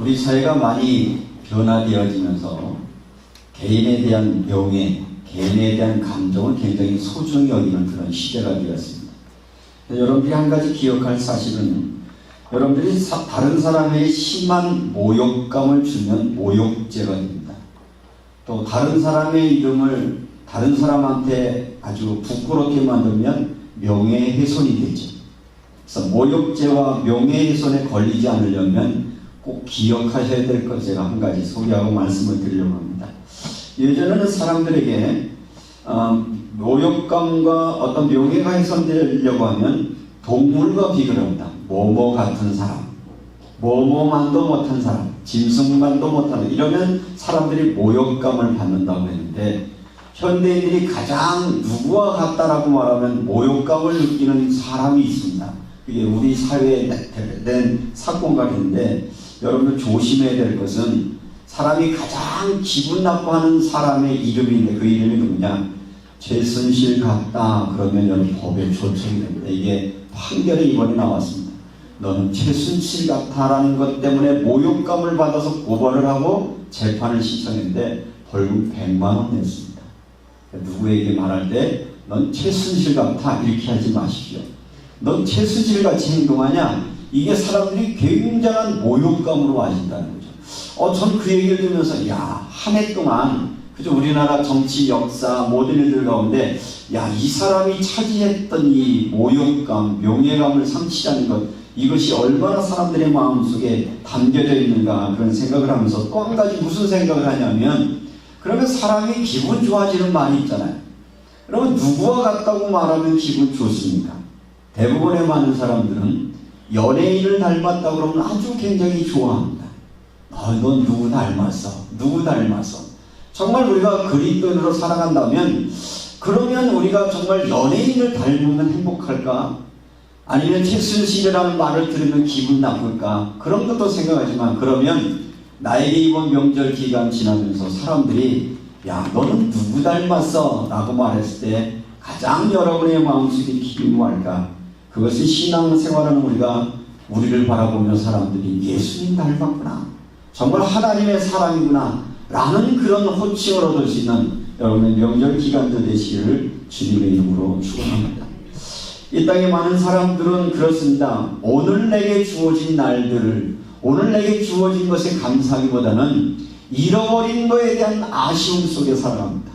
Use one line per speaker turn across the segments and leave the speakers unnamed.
우리 사회가 많이 변화되어지면서 개인에 대한 명예, 개인에 대한 감정을 굉장히 소중히 여기는 그런 시대가 되었습니다. 여러분들이 한 가지 기억할 사실은 여러분들이 다른 사람에게 심한 모욕감을 주면 모욕죄가 됩니다. 또 다른 사람의 이름을 다른 사람한테 아주 부끄럽게 만들면 명예훼손이 되죠. 그래서 모욕죄와 명예훼손에 걸리지 않으려면 꼭 기억하셔야 될 것 제가 한 가지 소개하고 말씀을 드리려고 합니다. 예전에는 사람들에게 모욕감과 어떤 명예가 훼손되려고 하면 동물과 비교를 합니다. 뭐뭐 같은 사람, 뭐뭐만도 못한 사람, 짐승만도 못한 이러면 사람들이 모욕감을 받는다고 했는데 현대인들이 가장 누구와 같다라고 말하면 모욕감을 느끼는 사람이 있습니다. 그게 우리 사회에 된 사건각인데 여러분들 조심해야 될 것은 사람이 가장 기분 나빠하는 사람의 이름인데 그 이름이 누구냐? 최순실 같다 그러면 여러분 법에 조청이 됩니다. 이게 판결이 이번에 나왔습니다. 너는 최순실 같다라는 것 때문에 모욕감을 받아서 고발을 하고 재판을 신청했는데 벌금 100만 원 냈습니다. 누구에게 말할 때 넌 최순실 같아 이렇게 하지 마십시오. 넌 최순실같이 행동하냐? 이게 사람들이 굉장한 모욕감으로 아신다는 거죠. 전 그 얘기를 들으면서 야, 한 해 동안 그죠? 우리나라 정치, 역사 모든 일들 가운데 야, 이 사람이 차지했던 이 모욕감, 명예감을 상실하는 것 이것이 얼마나 사람들의 마음속에 담겨져 있는가 그런 생각을 하면서 또 한 가지 무슨 생각을 하냐면 그러면 사람이 기분 좋아지는 말이 있잖아요. 그러면 누구와 같다고 말하면 기분 좋습니까? 대부분의 많은 사람들은 연예인을 닮았다고 그러면 아주 굉장히 좋아합니다. 넌 누구 닮았어? 누구 닮았어? 정말 우리가 그리스도인으로 살아간다면 그러면 우리가 정말 연예인을 닮으면 행복할까? 아니면 최순실이라는 말을 들으면 기분 나쁠까? 그런 것도 생각하지만 그러면 나에게 이번 명절 기간 지나면서 사람들이 야, 너는 누구 닮았어? 라고 말했을 때 가장 여러분의 마음속에 기분이 뭐할까? 그것이 신앙생활하는 우리를 바라보며 사람들이 예수님 닮았구나. 정말 하나님의 사랑이구나. 라는 그런 호칭을 얻을 수 있는 여러분의 명절 기간도 되시기를 주님의 이름으로 축원합니다. 이 땅에 많은 사람들은 그렇습니다. 오늘 내게 주어진 날들을 오늘 내게 주어진 것에 감사하기보다는 잃어버린 것에 대한 아쉬움 속에 살아갑니다.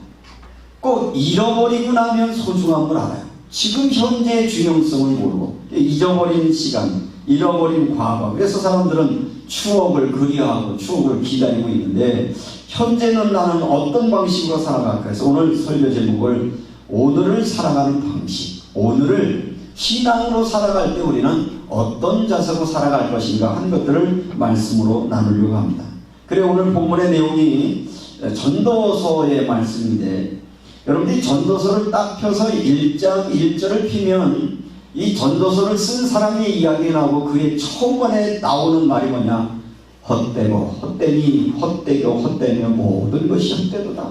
꼭 잃어버리고 나면 소중함을 알아요. 지금 현재의 중요성을 모르고 잊어버린 시간, 잃어버린 과거. 그래서 사람들은 추억을 그리워하고 추억을 기다리고 있는데 현재는 나는 어떤 방식으로 살아갈까 해서 오늘 설교 제목을 오늘을 살아가는 방식, 오늘을 신앙으로 살아갈 때 우리는 어떤 자세로 살아갈 것인가 하는 것들을 말씀으로 나누려고 합니다. 그래 오늘 본문의 내용이 전도서의 말씀인데 여러분들이 전도서를 딱 펴서 1장 1절을 피면 이 전도서를 쓴 사람의 이야기가 나오고 그의 초반에 나오는 말이 뭐냐? 헛되고 헛되니 헛되고 헛되며 모든 것이 헛되도다.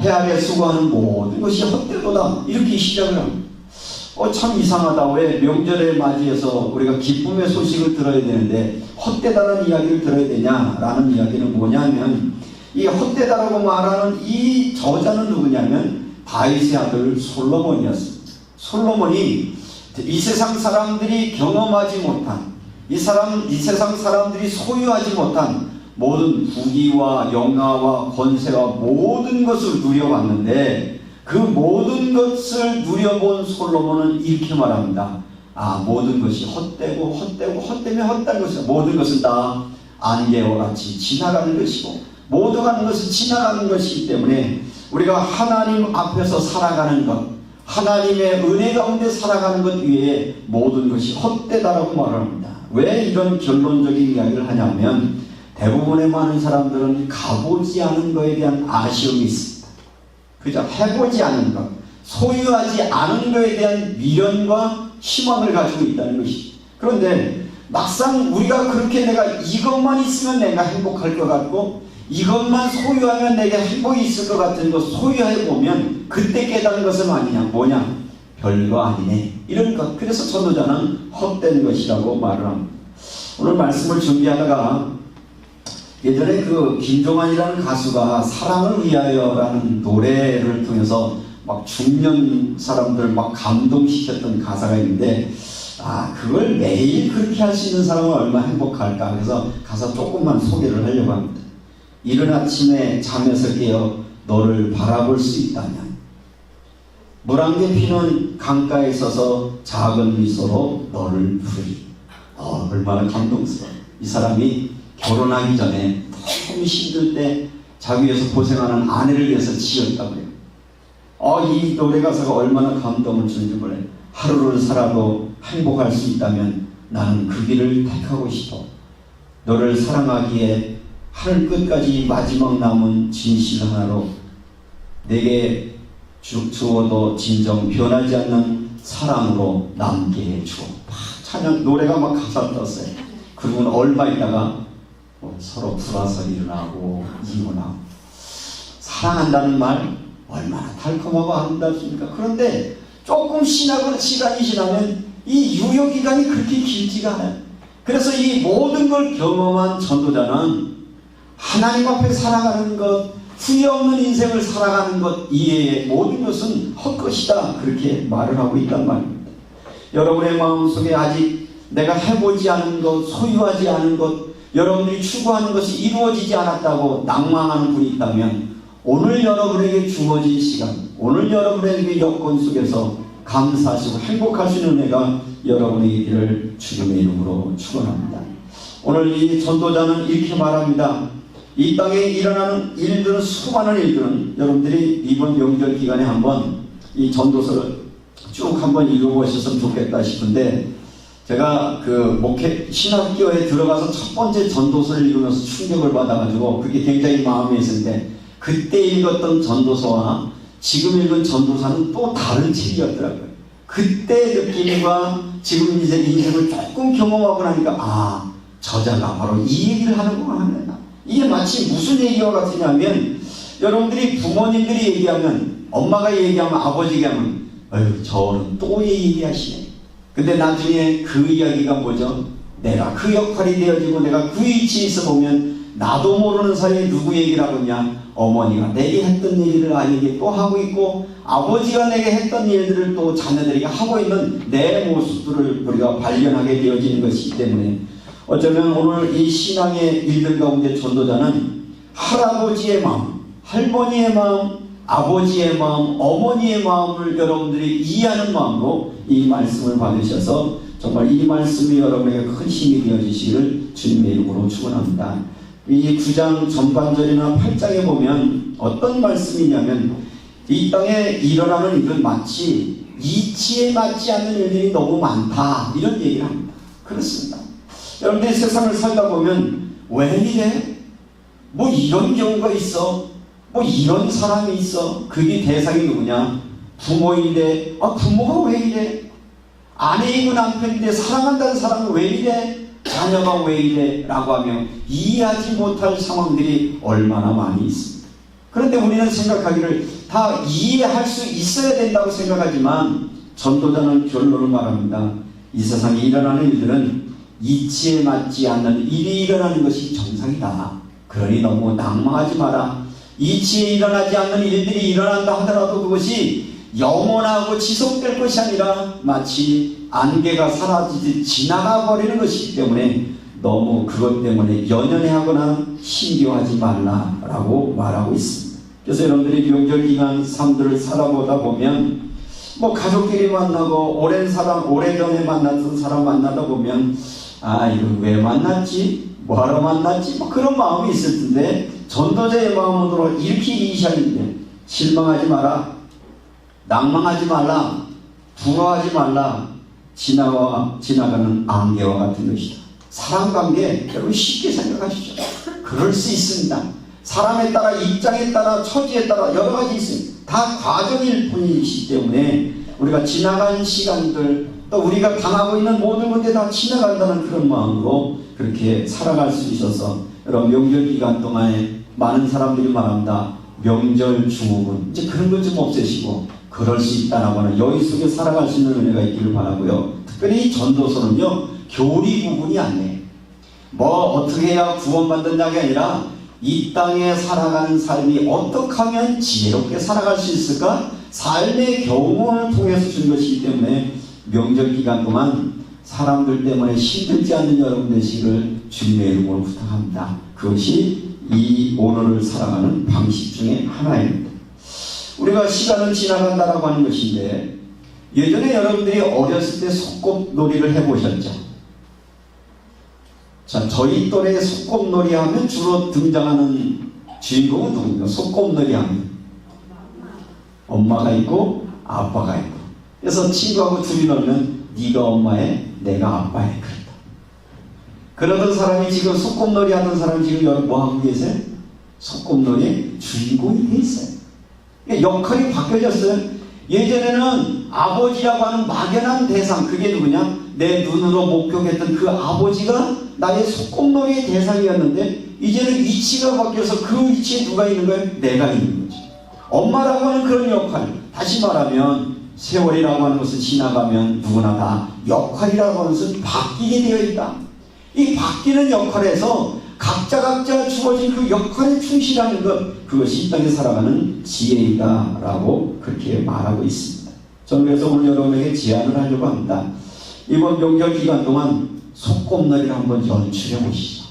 해 아래 수고하는 모든 것이 헛되도다. 이렇게 시작을 합니다. 참 이상하다. 왜 명절에 맞이해서 우리가 기쁨의 소식을 들어야 되는데 헛되다는 이야기를 들어야 되냐라는 이야기는 뭐냐면 이 헛되다라고 말하는 이 저자는 누구냐면 다윗의 아들 솔로몬이었습니다. 솔로몬이 이 세상 사람들이 경험하지 못한 이 세상 사람들이 소유하지 못한 모든 부귀와 영화와 권세와 모든 것을 누려봤는데 그 모든 것을 누려본 솔로몬은 이렇게 말합니다. 모든 것이 헛되고 헛되고 헛되며 헛된 것이다. 모든 것은 다 안개와 같이 지나가는 것이고 모두 가는 것은 지나가는 것이기 때문에 우리가 하나님 앞에서 살아가는 것 하나님의 은혜 가운데 살아가는 것 위에 모든 것이 헛되다라고 말합니다. 왜 이런 결론적인 이야기를 하냐면 대부분의 많은 사람들은 가보지 않은 것에 대한 아쉬움이 있습니다. 그죠? 해보지 않은 것, 소유하지 않은 것에 대한 미련과 희망을 가지고 있다는 것이죠. 그런데 막상 우리가 그렇게 내가 이것만 있으면 내가 행복할 것 같고 이것만 소유하면 내게 행복이 있을 것 같은 거 소유해보면 그때 깨닫는 것은 아니냐? 뭐냐? 별거 아니네. 이런 것. 그래서 전도자는 헛된 것이라고 말을 합니다. 오늘 말씀을 준비하다가 예전에 그 김종환이라는 가수가 사랑을 위하여라는 노래를 통해서 막 중년 사람들 막 감동시켰던 가사가 있는데, 그걸 매일 그렇게 할 수 있는 사람은 얼마나 행복할까. 그래서 가사 조금만 소개를 하려고 합니다. 이른 아침에 잠에서 깨어 너를 바라볼 수 있다면, 물 한 개 피는 강가에 서서 작은 미소로 너를 부르리. 얼마나 감동스러워. 이 사람이 결혼하기 전에 너무 힘들 때 자기 위해서 고생하는 아내를 위해서 지었다고 해요. 이 노래 가사가 얼마나 감동을 주는지 몰라요. 하루를 살아도 행복할 수 있다면 나는 그 길을 택하고 싶어. 너를 사랑하기에 하늘 끝까지 마지막 남은 진실 하나로 내게 주어도 진정 변하지 않는 사랑으로 남게 해주어. 찬양 노래가 막 가사 떴어요. 그러고는 얼마 있다가 서로 불화설이 일어나고 이혼하고. 사랑한다는 말 얼마나 달콤하고 아름답습니까? 그런데 조금 시간이 지나면 이 유효기간이 그렇게 길지가 않아요. 그래서 이 모든 걸 경험한 전도자는 하나님 앞에 살아가는 것, 후회 없는 인생을 살아가는 것 이외의 모든 것은 헛것이다, 그렇게 말을 하고 있단 말입니다. 여러분의 마음속에 아직 내가 해보지 않은 것, 소유하지 않은 것, 여러분들이 추구하는 것이 이루어지지 않았다고 낭망하는 분이 있다면 오늘 여러분에게 주어진 시간, 오늘 여러분에게 여건 속에서 감사하시고 행복할 수 있는 은혜가 여러분에게 있기를 주님의 이름으로 축원합니다. 오늘 이 전도자는 이렇게 말합니다. 이 땅에 일어나는 일들은, 수많은 일들은 여러분들이 이번 명절 기간에 한번 이 전도서를 쭉 한번 읽어보셨으면 좋겠다 싶은데, 제가 그 신학교에 들어가서 첫 번째 전도서를 읽으면서 충격을 받아가지고 그게 굉장히 마음에 있었는데, 그때 읽었던 전도서와 지금 읽은 전도서는 또 다른 책이었더라고요. 그때 느낌과 지금 이제 인생을 조금 경험하고 나니까 저자가 바로 이 얘기를 하는구나 하는. 이게 마치 무슨 얘기와 같으냐면, 여러분들이 부모님들이 얘기하면, 엄마가 얘기하면, 아버지가 얘기하면 저는 또 얘기하시네. 근데 나중에 그 이야기가 뭐죠? 내가 그 역할이 되어지고 내가 그 위치에 있어 보면 나도 모르는 사이에 누구 얘기를 하고 있냐? 어머니가 내게 했던 얘기를 아이에게 또 하고 있고, 아버지가 내게 했던 일들을 또 자녀들에게 하고 있는 내 모습들을 우리가 발견하게 되어지는 것이기 때문에, 어쩌면 오늘 이 신앙의 일들 가운데 전도자는 할아버지의 마음, 할머니의 마음, 아버지의 마음, 어머니의 마음을 여러분들이 이해하는 마음으로 이 말씀을 받으셔서 정말 이 말씀이 여러분에게 큰 힘이 되어지시기를 주님의 이름으로 축원합니다. 이 9장 전반절이나 8장에 보면 어떤 말씀이냐면, 이 땅에 일어나는 일은 마치 이치에 맞지 않는 일들이 너무 많다, 이런 얘기를 합니다. 그렇습니다. 여러분들이 세상을 살다 보면 왜 이래? 뭐 이런 경우가 있어? 뭐 이런 사람이 있어? 그게 대상이 누구냐? 부모인데 부모가 왜 이래? 아내이고 남편인데 사랑한다는 사람은 왜 이래? 자녀가 왜 이래? 라고 하며 이해하지 못할 상황들이 얼마나 많이 있습니다. 그런데 우리는 생각하기를 다 이해할 수 있어야 된다고 생각하지만, 전도자는 결론을 말합니다. 이 세상에 일어나는 일들은 이치에 맞지 않는 일이 일어나는 것이 정상이다. 그러니 너무 낭망하지 마라. 이치에 일어나지 않는 일들이 일어난다 하더라도 그것이 영원하고 지속될 것이 아니라 마치 안개가 사라지듯 지나가 버리는 것이기 때문에 너무 그것 때문에 연연해하거나 신기하지 말라라고 말하고 있습니다. 그래서 여러분들이 명절 기간 삶들을 살아보다 보면 뭐 가족끼리 만나고 오래전에 만났던 사람 만나다 보면 이거 왜 만났지? 뭐하러 만났지? 뭐 그런 마음이 있을 텐데, 전도자의 마음으로 이렇게 이시하는데, 실망하지 마라, 낭망하지 말라, 부러워하지 말라. 지나가는 안개와 같은 것이다. 사람관계 여러분 쉽게 생각하시죠. 그럴 수 있습니다. 사람에 따라, 입장에 따라, 처지에 따라 여러 가지 있습니다. 다 과정일 뿐이기 때문에 우리가 지나간 시간들, 또 우리가 당하고 있는 모든 것들이 다 지나간다는 그런 마음으로 그렇게 살아갈 수 있어서, 여러분 명절 기간 동안에 많은 사람들이 말합니다. 명절 증후군, 이제 그런 것 좀 없애시고 그럴 수 있다라고 하는 여유 속에 살아갈 수 있는 은혜가 있기를 바라고요. 특별히 이 전도서는요, 교리 부분이 아니에요. 뭐 어떻게 해야 구원받는다는 게 아니라 이 땅에 살아가는 삶이 어떻게 하면 지혜롭게 살아갈 수 있을까? 삶의 경험을 통해서 준 것이기 때문에 명절 기간 동안 사람들 때문에 힘들지 않는 여러분 되시기를 주님의 이름으로 부탁합니다. 그것이 이 오늘을 살아가는 방식 중에 하나입니다. 우리가 시간은 지나간다라고 하는 것인데, 예전에 여러분들이 어렸을 때 소꿉놀이를 해보셨죠? 자, 저희 또래 소꿉놀이 하면 주로 등장하는 주인공은 누구입니까? 소꿉놀이 하면 엄마가 있고 아빠가 있고, 그래서 친구하고 둘이 놀면 네가 엄마에 내가 아빠에 그랬다. 그러던 사람이 지금 소꿉놀이 하던 사람이 지금 여러분 뭐 하고 계세요? 소꿉놀이의 주인공이 돼 있어요. 역할이 바뀌어졌어요. 예전에는 아버지라고 하는 막연한 대상, 그게 누구냐? 내 눈으로 목격했던 그 아버지가 나의 소꿉놀이의 대상이었는데, 이제는 위치가 바뀌어서 그 위치에 누가 있는 거예요? 내가 있는 거죠. 엄마라고 하는 그런 역할, 다시 말하면 세월이라고 하는 것은 지나가면 누구나 다 역할이라고 하는 것은 바뀌게 되어 있다. 이 바뀌는 역할에서 각자 주어진 그 역할에 충실하는 것, 그것이 이 땅에 살아가는 지혜이다 라고 그렇게 말하고 있습니다. 저는 그래서 오늘 여러분에게 제안을 하려고 합니다. 이번 명절 기간 동안 소꿉놀이를 한번 연출해 보시죠.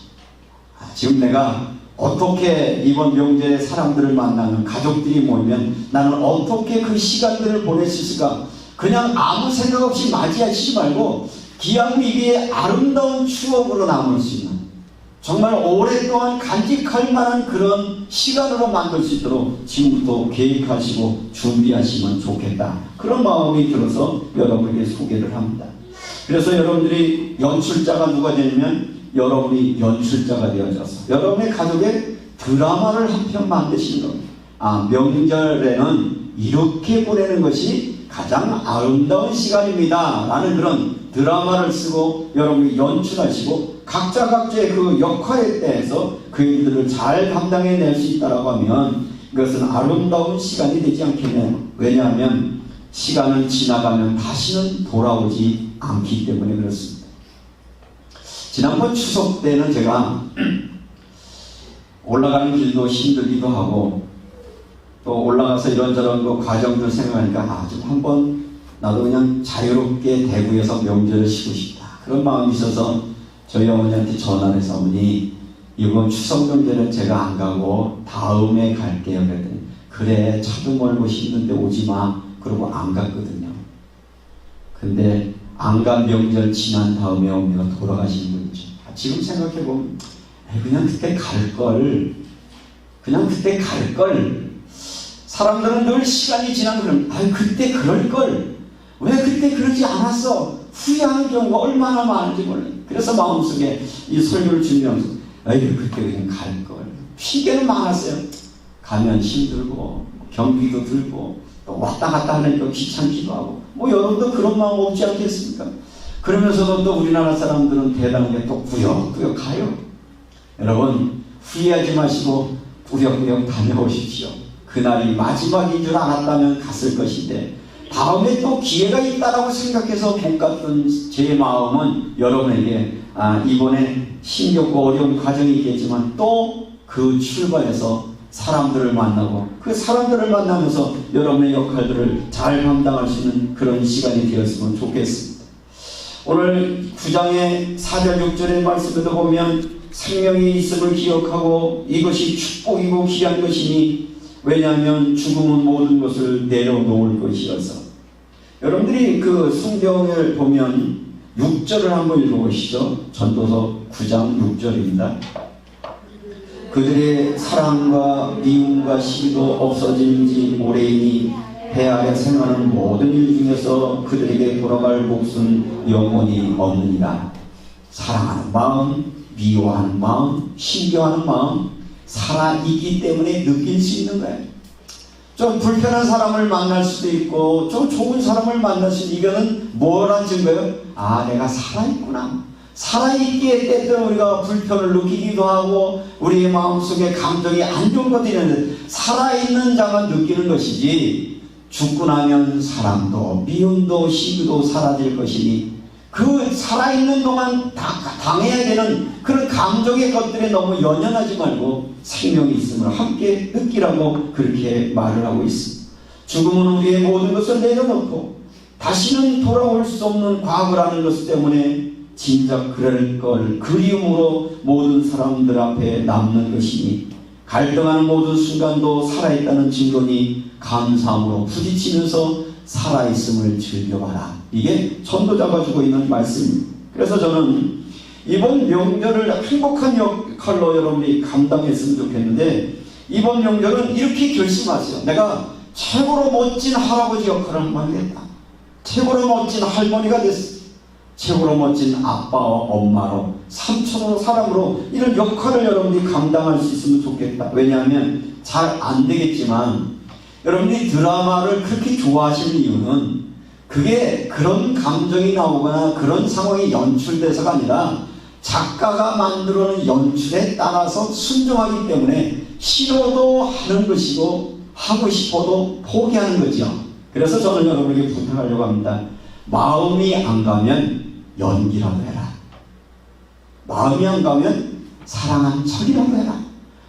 지금 내가 어떻게 이번 명절에 사람들을 만나는, 가족들이 모이면 나는 어떻게 그 시간들을 보낼 수 있을까? 그냥 아무 생각 없이 맞이하시지 말고 기왕 이게 아름다운 추억으로 남을 수 있는, 정말 오랫동안 간직할 만한 그런 시간으로 만들 수 있도록 지금부터 계획하시고 준비하시면 좋겠다, 그런 마음이 들어서 여러분에게 소개를 합니다. 그래서 여러분들이 연출자가 누가 되냐면 여러분이 연출자가 되어져서 여러분의 가족의 드라마를 한 편 만드시는 겁니다. 명절에는 이렇게 보내는 것이 가장 아름다운 시간입니다 라는 그런 드라마를 쓰고 여러분이 연출하시고 각자의 그 역할에 대해서 그 일들을 잘 감당해낼 수 있다고 하면 이것은 아름다운 시간이 되지 않겠네요. 왜냐하면 시간은 지나가면 다시는 돌아오지 않기 때문에 그렇습니다. 지난번 추석 때는 제가 올라가는 길도 힘들기도 하고 또 올라가서 이런저런 그 과정들 생각하니까 좀 한번 나도 그냥 자유롭게 대구에서 명절을 쉬고 싶다, 그런 마음이 있어서 저희 어머니한테 전화를 해서 어머니 이번 추석 명절은 제가 안 가고 다음에 갈게요 그랬더니 그래 차도 멀고 힘든데 오지마 그러고 안 갔거든요. 근데 안 간 명절 지난 다음에 어머니가 돌아가신 분이죠. 지금 생각해보면 그냥 그때 갈걸. 사람들은 늘 시간이 지나면 그러면 그때 그럴걸, 왜 그때 그러지 않았어, 후회하는 경우가 얼마나 많은지 몰라요. 그래서 마음속에 이 설교를 준비하면서 그때 그냥 갈걸, 핑계는 많았어요. 가면 힘들고 경비도 들고 또 왔다 갔다 하니까 귀찮기도 하고 여러분도 그런 마음 없지 않겠습니까? 그러면서도 또 우리나라 사람들은 대단한 게 또 꾸역꾸역 가요. 여러분 후회하지 마시고 꾸역꾸역 다녀오십시오. 그날이 마지막인 줄 알았다면 갔을 것인데 다음에 또 기회가 있다라고 생각해서 못 갔던 제 마음은 여러분에게 이번에 힘겹고 어려운 과정이 있겠지만 또 그 출발해서 사람들을 만나고 그 사람들을 만나면서 여러분의 역할들을 잘 감당할 수 있는 그런 시간이 되었으면 좋겠습니다. 오늘 9장의 4절 6절의 말씀에도 보면 생명이 있음을 기억하고 이것이 축복이고 귀한 것이니 왜냐하면 죽음은 모든 것을 내려놓을 것이어서. 여러분들이 그 성경을 보면 6절을 한번 읽어보시죠. 전도서 9장 6절입니다. 그들의 사랑과 미움과 시기도 없어진 지 오래이니 배 아래 생하는 모든 일 중에서 그들에게 돌아갈 몫은 영원히 없느니라. 사랑하는 마음, 미워하는 마음, 신경하는 마음 살아있기 때문에 느낄 수 있는 거예요. 좀 불편한 사람을 만날 수도 있고 좀 좋은 사람을 만날 수 있는, 이거는 뭐란 증거예요? 내가 살아있구나. 살아있기에 때때로 우리가 불편을 느끼기도 하고 우리의 마음속에 감정이 안 좋은 것도 있는데 살아있는 자만 느끼는 것이지 죽고 나면 사랑도 미움도 시기도 사라질 것이니 그 살아있는 동안 당해야 되는 그런 감정의 것들에 너무 연연하지 말고 생명이 있음을 함께 느끼라고 그렇게 말을 하고 있습니다. 죽음은 우리의 모든 것을 내려놓고 다시는 돌아올 수 없는 과거라는 것 때문에 진작 그럴 걸 그리움으로 모든 사람들 앞에 남는 것이니 갈등하는 모든 순간도 살아있다는 증거니 감사함으로 부딪히면서 살아있음을 즐겨봐라. 이게 전도자가 주고 있는 말씀입니다. 그래서 저는 이번 명절을 행복한 역할로 여러분이 감당했으면 좋겠는데, 이번 명절은 이렇게 결심하세요. 내가 최고로 멋진 할아버지 역할을 한번 하겠다. 최고로 멋진 할머니가 됐어. 최고로 멋진 아빠와 엄마로, 삼촌으로, 사람으로 이런 역할을 여러분이 감당할 수 있으면 좋겠다. 왜냐하면 잘 안 되겠지만 여러분이 드라마를 그렇게 좋아하시는 이유는 그게 그런 감정이 나오거나 그런 상황이 연출돼서가 아니라 작가가 만들어놓은 연출에 따라서 순종하기 때문에 싫어도 하는 것이고 하고 싶어도 포기하는 거죠. 그래서 저는 여러분에게 부탁하려고 합니다. 마음이 안 가면 연기라도 해라. 마음이 안 가면 사랑한 척이라도 해라.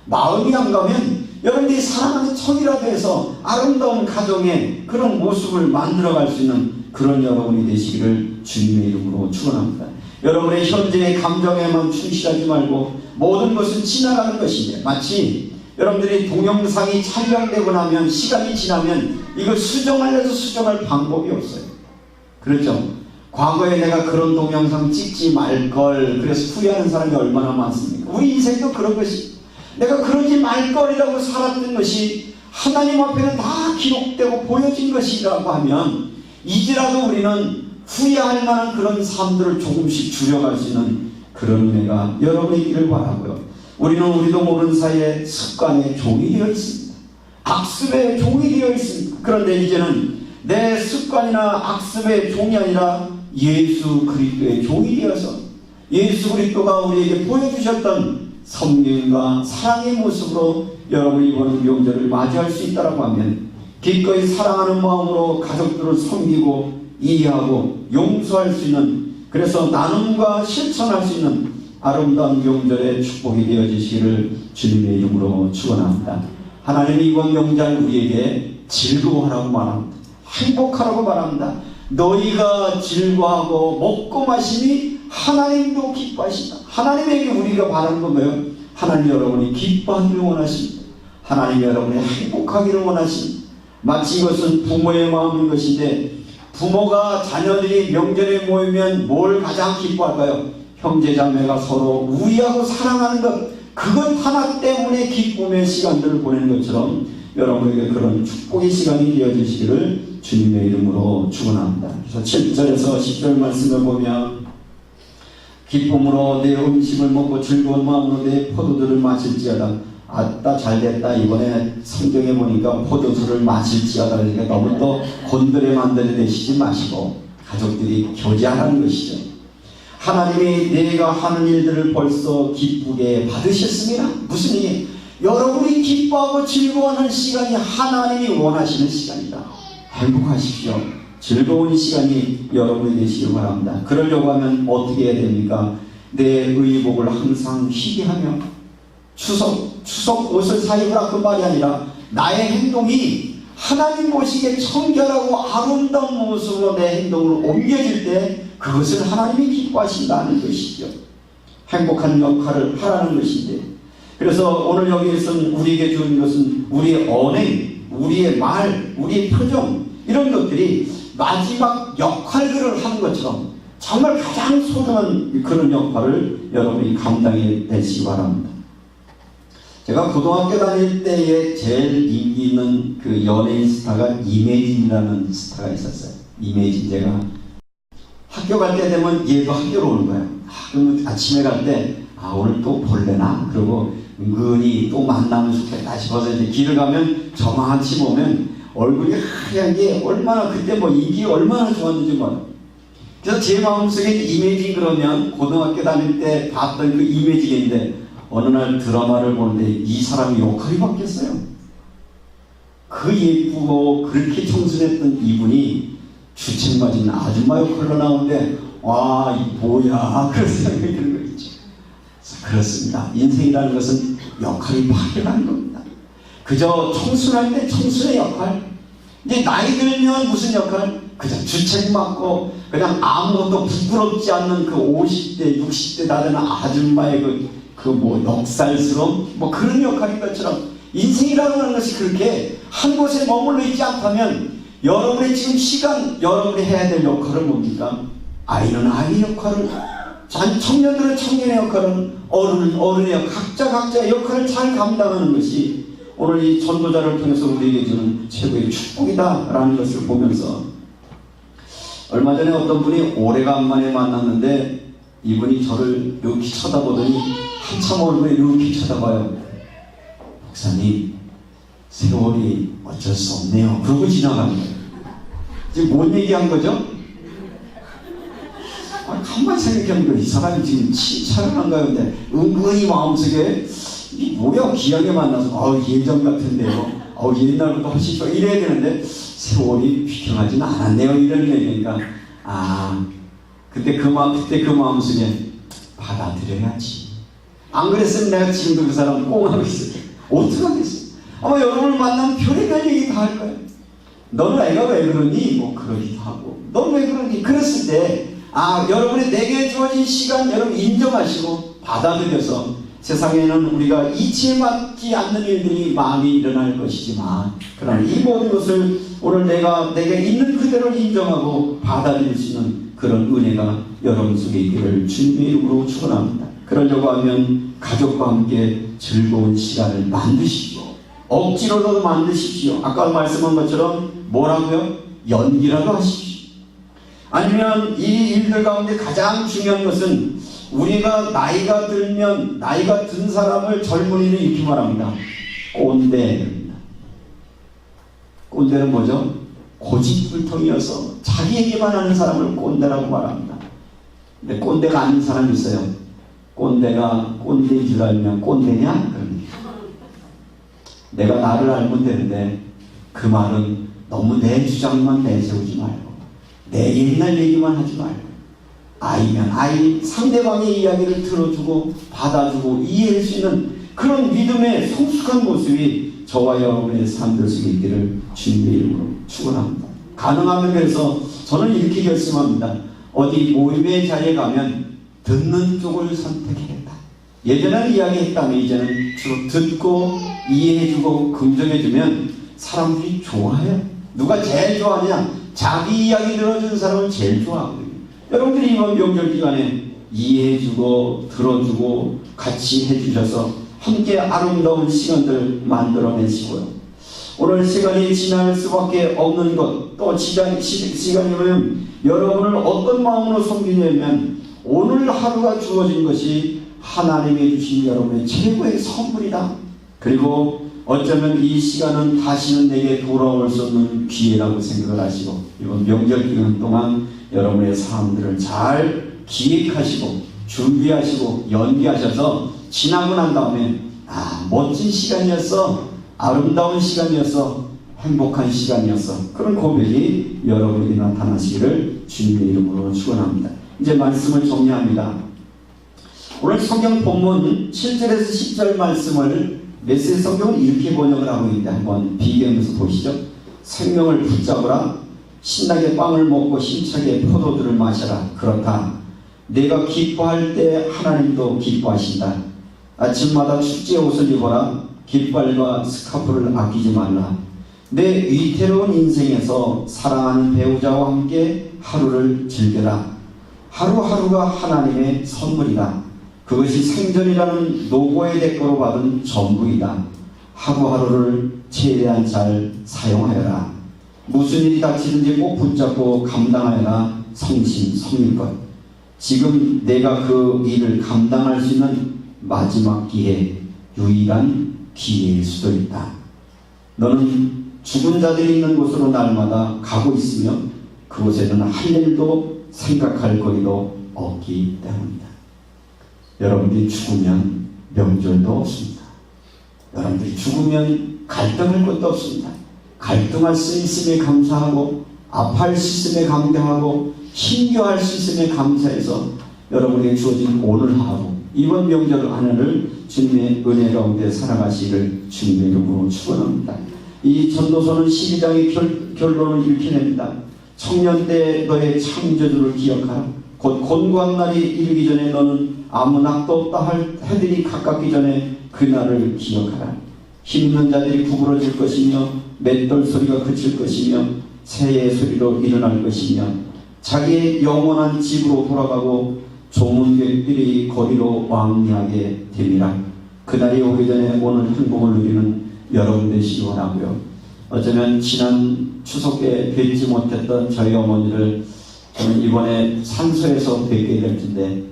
마음이 안 가면 여러분들이 사랑하는 척이라도 해서 아름다운 가정의 그런 모습을 만들어갈 수 있는 그런 여러분이 되시기를 주님의 이름으로 축원합니다. 여러분의 현재의 감정에만 충실하지 말고 모든 것은 지나가는 것인데, 마치 여러분들이 동영상이 촬영되고 나면 시간이 지나면 이걸 수정하려도 수정할 방법이 없어요. 그렇죠? 과거에 내가 그런 동영상 찍지 말걸 그래서 후회하는 사람이 얼마나 많습니까? 우리 인생도 그런 것이, 내가 그러지 말걸이라고 살았던 것이 하나님 앞에는 다 기록되고 보여진 것이라고 하면 이제라도 우리는 후회할 만한 그런 삶들을 조금씩 줄여갈 수 있는 그런 은혜가 여러분의 있기를 바라고요. 우리는 우리도 모르는 사이에 습관의 종이 되어 있습니다. 악습의 종이 되어 있습니다. 그런데 이제는 내 습관이나 악습의 종이 아니라 예수 그리스도의 종이 되어서 예수 그리스도가 우리에게 보여주셨던 섬김과 사랑의 모습으로 여러분이 이번 명절을 맞이할 수 있다고 하면 기꺼이 사랑하는 마음으로 가족들을 섬기고 이해하고 용서할 수 있는, 그래서 나눔과 실천할 수 있는 아름다운 명절의 축복이 되어지시기를 주님의 이름으로 축원합니다. 하나님이 이번 명절 우리에게 즐거워하라고 말합니다. 행복하라고 말합니다. 너희가 즐거워하고 먹고 마시니 하나님도 기뻐하신다. 하나님에게 우리가 바라는 건 뭐예요? 하나님 여러분이 기뻐하기를 원하십니다. 하나님 여러분이 행복하기를 원하십니다. 마치 이것은 부모의 마음인 것인데, 부모가 자녀들이 명절에 모이면 뭘 가장 기뻐할까요? 형제자매가 서로 우애하고 사랑하는 것, 그것 하나 때문에 기쁨의 시간들을 보내는 것처럼 여러분에게 그런 축복의 시간이 되어주시기를 주님의 이름으로 축원합니다. 그래서 7절에서 10절 말씀을 보면 기쁨으로 내 음식을 먹고 즐거운 마음으로 내 포도주를 마실지어다. 아따 잘됐다. 이번에 성경에 보니까 포도주를 마실지어다. 그러니까 너무 또 곤드레 만들어 내시지 마시고 가족들이 교제하라는 것이죠. 하나님이 내가 하는 일들을 벌써 기쁘게 받으셨습니다. 무슨 얘기? 여러분이 기뻐하고 즐거워하는 시간이 하나님이 원하시는 시간이다. 행복하십시오. 즐거운 시간이 여러분이 되시길 바랍니다. 그러려고 하면 어떻게 해야 됩니까? 내 의복을 항상 희귀하며 추석 옷을 사입으라 그 말이 아니라 나의 행동이 하나님 보시기에 청결하고 아름다운 모습으로 내 행동을 옮겨질 때 그것을 하나님이 기뻐하신다는 것이죠. 행복한 역할을 하라는 것인데, 그래서 오늘 여기에서는 우리에게 주는 것은 우리의 언행, 우리의 말, 우리의 표정, 이런 것들이 마지막 역할들을 하는 것처럼 정말 가장 소중한 그런 역할을 여러분이 감당해 내시기 바랍니다. 제가 고등학교 다닐 때에 제일 인기 있는 그 연예인 스타가 이매진이라는 스타가 있었어요. 이매진. 제가 학교 갈 때 되면 얘도 학교로 오는 거예요. 그러면 아침에 갈 때 오늘 또 볼래나? 그러고 은근히 또 만나면 좋겠다 싶어서 이제 길을 가면 저만치 보면 얼굴이 하얀 게 얼마나, 그때 뭐 인기 얼마나 좋았는지 몰라요. 그래서 제 마음속에 이매진 그러면 고등학교 다닐 때 봤던 그 이매진인데 어느 날 드라마를 보는데 이 사람이 역할이 바뀌었어요. 그 예쁘고 그렇게 청순했던 이분이 주책 맞은 아줌마 역할로 나오는데 와, 이 뭐야, 그런 생각이 드는 거 있죠. 그렇습니다. 인생이라는 것은 역할이 막연한 겁니다. 그저 청순할 때 청순의 역할, 이제 나이 들면 무슨 역할? 그저 주책 맡고 그냥 아무것도 부끄럽지 않는 그 50대, 60대 다 되는 아줌마의 그 넉살스러움, 그런 역할인 것처럼 인생이라고 하는 것이 그렇게 한 곳에 머물러 있지 않다면 여러분의 지금 시간, 여러분이 해야 될 역할은 뭡니까? 아이는 아이의 역할을, 청년들은 청년의 역할은, 어른은 어른의 역할, 각자의 역할을 잘 감당하는 것이 오늘 이 전도자를 통해서 우리에게 주는 최고의 축복이다라는 것을 보면서, 얼마 전에 어떤 분이 오래간만에 만났는데 이분이 저를 이렇게 쳐다보더니 한참 얼굴에 이렇게 쳐다봐요. 목사님, 세월이 어쩔 수 없네요. 그러고 지나가는 거예요. 지금 뭔 얘기한 거죠? 가만히 생각해보면 이 사람이 지금 칭찬을 한가요? 근데 은근히 마음속에 이 뭐야, 기왕에 만나서 예전 같은데요, 옛날부터 훨씬 더 이래야 되는데 세월이 비켜나진 않았네요, 이런 얘기니까 그때 그 마음속에 받아들여야지. 안 그랬으면 내가 지금도 그 사람 꽁하고 있을게. 어떡하겠어. 아마 여러분을 만나면 별의별 얘기 다 할 거예요. 너는 애가 왜 그러니? 그러기도 하고. 너는 왜 그러니? 그랬을 때 여러분이 내게 주어진 시간 여러분 인정하시고 받아들여서, 세상에는 우리가 이치받지 않는 일들이 많이 일어날 것이지만, 그러나 이 모든 것을 오늘 내게 있는 그대로 인정하고 받아들일 수 있는 그런 은혜가 여러분 속에 있기를 주님의 이름으로 축원합니다. 그러려고 하면 가족과 함께 즐거운 시간을 만드십시오. 억지로라도 만드십시오. 아까 말씀한 것처럼 뭐라고요? 연기라도 하십시오. 아니면 이 일들 가운데 가장 중요한 것은, 우리가 나이가 든 사람을 젊은이는 이렇게 말합니다. 꼰대입니다. 꼰대는 뭐죠? 고집불통이어서 자기 얘기만 하는 사람을 꼰대라고 말합니다. 근데 꼰대가 아닌 사람이 있어요. 꼰대가 꼰대인 줄 알면 꼰대냐? 그럽니다. 내가 나를 알면 되는데 그 말은 너무 내 주장만 내세우지 말고, 내 옛날 얘기만 하지 말고, 아이면 아이, 상대방의 이야기를 들어주고 받아주고 이해할 수 있는 그런 믿음의 성숙한 모습이 저와 여러분의 삶들 속에 있기를 주님의 이름으로 축원합니다. 가능하면 그래서 저는 이렇게 결심합니다. 어디 모임의 자리에 가면 듣는 쪽을 선택해야겠다. 예전에는 이야기했다면 이제는 주로 듣고 이해해주고 긍정해주면 사람들이 좋아해요. 누가 제일 좋아하냐? 자기 이야기 들어주는 사람은 제일 좋아하거든요. 여러분들이 이번 명절 기간에 이해해주고 들어주고 같이 해주셔서 함께 아름다운 시간들 만들어내시고요. 오늘 시간이 지날 수밖에 없는 것, 또 시간이면 여러분을 어떤 마음으로 섬기냐면, 오늘 하루가 주어진 것이 하나님이 주신 여러분의 최고의 선물이다. 그리고 어쩌면 이 시간은 다시는 내게 돌아올 수 없는 기회라고 생각을 하시고, 이번 명절 기간 동안 여러분의 삶들을 잘 기획하시고 준비하시고 연기하셔서 지나고 난 다음에 멋진 시간이었어, 아름다운 시간이었어, 행복한 시간이었어, 그런 고백이 여러분에게 나타나시기를 주님의 이름으로 축원합니다. 이제 말씀을 정리합니다. 오늘 성경 본문 7절에서 10절 말씀을 메시지 성경은 이렇게 번역을 하고 있는데 한번 비교하면서 보시죠. 생명을 붙잡으라. 신나게 빵을 먹고 힘차게 포도주를 마셔라. 그렇다. 내가 기뻐할 때 하나님도 기뻐하신다. 아침마다 축제의 옷을 입어라. 깃발과 스카프를 아끼지 말라. 내 위태로운 인생에서 사랑하는 배우자와 함께 하루를 즐겨라. 하루하루가 하나님의 선물이다. 그것이 생전이라는 노고의 대가로 받은 전부이다. 하루하루를 최대한 잘 사용하여라. 무슨 일이 닥치든지 꼭 붙잡고 감당하여라. 성심성의껏. 지금 내가 그 일을 감당할 수 있는 마지막 기회, 유일한 기회일 수도 있다. 너는 죽은 자들이 있는 곳으로 날마다 가고 있으며 그곳에는 할 일도 생각할 거리도 없기 때문이다. 여러분들이 죽으면 명절도 없습니다. 여러분들이 죽으면 갈등할 것도 없습니다. 갈등할 수 있음에 감사하고, 아파할 수 있음에 감사하고, 힘겨할 수 있음에 감사해서 여러분에게 주어진 오늘 하루, 이번 명절 하늘을 주님의 은혜 가운데 살아가시기를 주님의 이름으로 축원합니다. 이 전도서는 12장의 결론을 이렇게 냅니다. 청년 때 너의 창조주를 기억하라. 곧 곤고한 날이 이르기 전에 너는 아무 낙도 없다 할 해들이 가깝기 전에 그날을 기억하라. 힘있는 자들이 구부러질 것이며 맷돌 소리가 그칠 것이며 새의 소리로 일어날 것이며 자기의 영원한 집으로 돌아가고 조문객들이 거리로 왕래하게 되리라. 그날이 오기 전에 오늘 행복을 누리는 여러분 되시기 원하고요. 어쩌면 지난 추석 때 뵙지 못했던 저희 어머니를 저는 이번에 산소에서 뵙게 될 텐데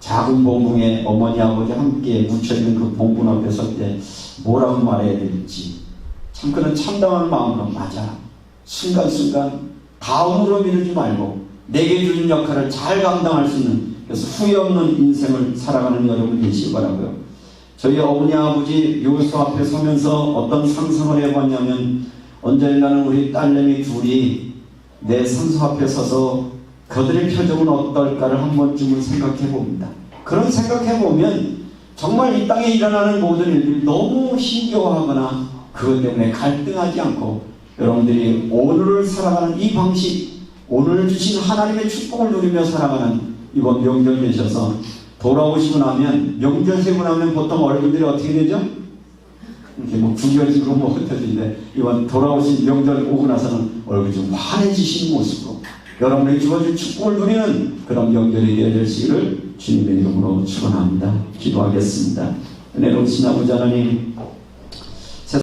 작은 봉궁에 어머니 아버지 함께 묻혀있는 그 봉분 앞에 설 때 뭐라고 말해야 될지 참 그런 참담한 마음으로 맞아 순간순간 다음으로 미루지 말고 내게 주는 역할을 잘 감당할 수 있는 그래서 후회 없는 인생을 살아가는 여러분 되시기 바라고요. 저희 어머니 아버지 요소 앞에 서면서 어떤 상상을 해봤냐면 언젠가는 우리 딸내미 둘이 내 산소 앞에 서서 그들의 표정은 어떨까를 한 번쯤은 생각해 봅니다. 그런 생각해 보면 정말 이 땅에 일어나는 모든 일들이 너무 힘겨워하거나 그것 때문에 갈등하지 않고 여러분들이 오늘을 살아가는 이 방식, 오늘 주신 하나님의 축복을 누리며 살아가는 이번 명절 되셔서 돌아오시고 나면 명절 세고 나면 보통 얼굴들이 어떻게 되죠? 이렇게 뭐 구겨지고 뭐 흩어지는데 이번 돌아오신 명절 오고 나서는 얼굴이 좀 환해지신 모습으로 여러분에게 주어진 축복을 누리는 그런 명절이 되어주시기를 주님의 이름으로 축원합니다. 기도하겠습니다. 은혜로우신 아버지 하나님,